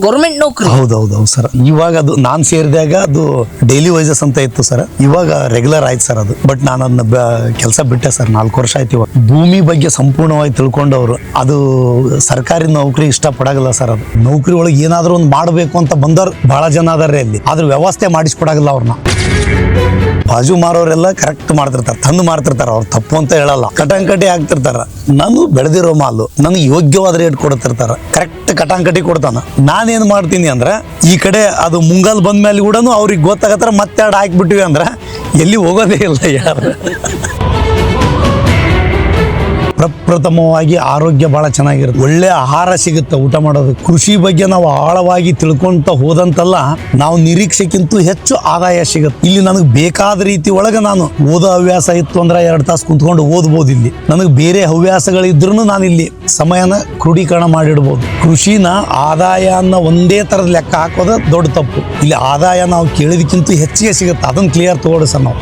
Government ನೌಕರಿ. ಹೌದೌದು sir. ಇವಾಗ ಅದು ನಾನು ಸೇರಿದಾಗ ಅದು ಡೈಲಿ ವೈಸಸ್ ಅಂತ ಇತ್ತು ಸರ್. ಇವಾಗ ರೆಗ್ಯುಲರ್ ಆಯ್ತು ಸರ್ ಅದು. ಬಟ್ ನಾನು ಅದನ್ನ ಕೆಲಸ ಬಿಟ್ಟೆ ಸರ್. 4 ವರ್ಷ ಆಯ್ತು. ಇವಾಗ ಭೂಮಿ ಬಗ್ಗೆ ಸಂಪೂರ್ಣವಾಗಿ ತಿಳ್ಕೊಂಡವ್ರು ಅದು ಸರ್ಕಾರಿ ನೌಕರಿ ಇಷ್ಟಪಡಾಗಲ್ಲ ಸರ್. ಅದು ನೌಕರಿ ಒಳಗೆ ಏನಾದ್ರು ಒಂದು ಮಾಡಬೇಕು ಅಂತ ಬಂದವ್ರು ಬಹಳ ಜನ ಅದಾರೆ ಅಲ್ಲಿ. ಆದ್ರೆ ವ್ಯವಸ್ಥೆ ಮಾಡಿಸ್ಕೊಡಾಗಲ್ಲ ಅವ್ರನ್ನ. ಬಾಜು ಮಾರೋರೆಲ್ಲ ಕರೆಕ್ಟ್ ಮಾಡ್ತಿರ್ತಾರೆ, ತಂದು ಮಾಡ್ತಿರ್ತಾರೆ. ಅವ್ರು ತಪ್ಪು ಅಂತ ಹೇಳಲ್ಲ, ಕಟಾಂಕಟಿ ಹಾಕ್ತಿರ್ತಾರ. ನಾನು ಬೆಳೆದಿರೋ ಮಾಲು ನನಗೆ ಯೋಗ್ಯವಾದ ರೇಟ್ ಕೊಡ್ತಿರ್ತಾರ, ಕರೆಕ್ಟ್ ಕಟಾಂಕಟಿ ಕೊಡ್ತಾನ. ನಾನೇನ್ ಮಾಡ್ತೀನಿ ಅಂದ್ರೆ ಈ ಕಡೆ ಅದು ಮುಂಗಾಲ್ ಬಂದ್ಮೇಲೆ ಕೂಡ ಅವ್ರಿಗೆ ಗೊತ್ತಾಗತ್ತಾರ ಮತ್ತೆ ಎರಡು ಹಾಕ್ಬಿಟ್ಟಿವಿ ಅಂದ್ರೆ ಎಲ್ಲಿ ಹೋಗೋದೇ ಇಲ್ಲ ಯಾರು. ಪ್ರಪ್ರಥಮವಾಗಿ ಆರೋಗ್ಯ ಬಹಳ ಚೆನ್ನಾಗಿರುತ್ತೆ, ಒಳ್ಳೆ ಆಹಾರ ಸಿಗುತ್ತೆ ಊಟ ಮಾಡೋದು. ಕೃಷಿ ಬಗ್ಗೆ ನಾವು ಆಳವಾಗಿ ತಿಳ್ಕೊಂತ ಹೋದಂತಲ್ಲ, ನಾವು ನಿರೀಕ್ಷೆಗಿಂತ ಹೆಚ್ಚು ಆದಾಯ ಸಿಗುತ್ತೆ. ಇಲ್ಲಿ ನನಗೆ ಬೇಕಾದ ರೀತಿ ಒಳಗೆ ನಾನು ಓದೋ ಹವ್ಯಾಸ ಇತ್ತು ಅಂದ್ರೆ 2 ತಾಸು ಕುಂತ್ಕೊಂಡು ಓದ್ಬೋದು. ಇಲ್ಲಿ ನನಗೆ ಬೇರೆ ಹವ್ಯಾಸಗಳಿದ್ರೂ ನಾನು ಇಲ್ಲಿ ಸಮಯನ ಕ್ರೋಢೀಕರಣ ಮಾಡಿಡ್ಬೋದು. ಕೃಷಿನ ಆದಾಯ ಅನ್ನೋ ಒಂದೇ ತರದ ಲೆಕ್ಕ ಹಾಕೋದು ದೊಡ್ಡ ತಪ್ಪು. ಇಲ್ಲಿ ಆದಾಯ ನಾವು ಕೇಳಿದಕ್ಕಿಂತ ಹೆಚ್ಚಿಗೆ ಸಿಗುತ್ತೆ, ಅದನ್ನ ಕ್ಲಿಯರ್ ತಗೊಳ್ಳಿ ಸರ್ ನಾವು.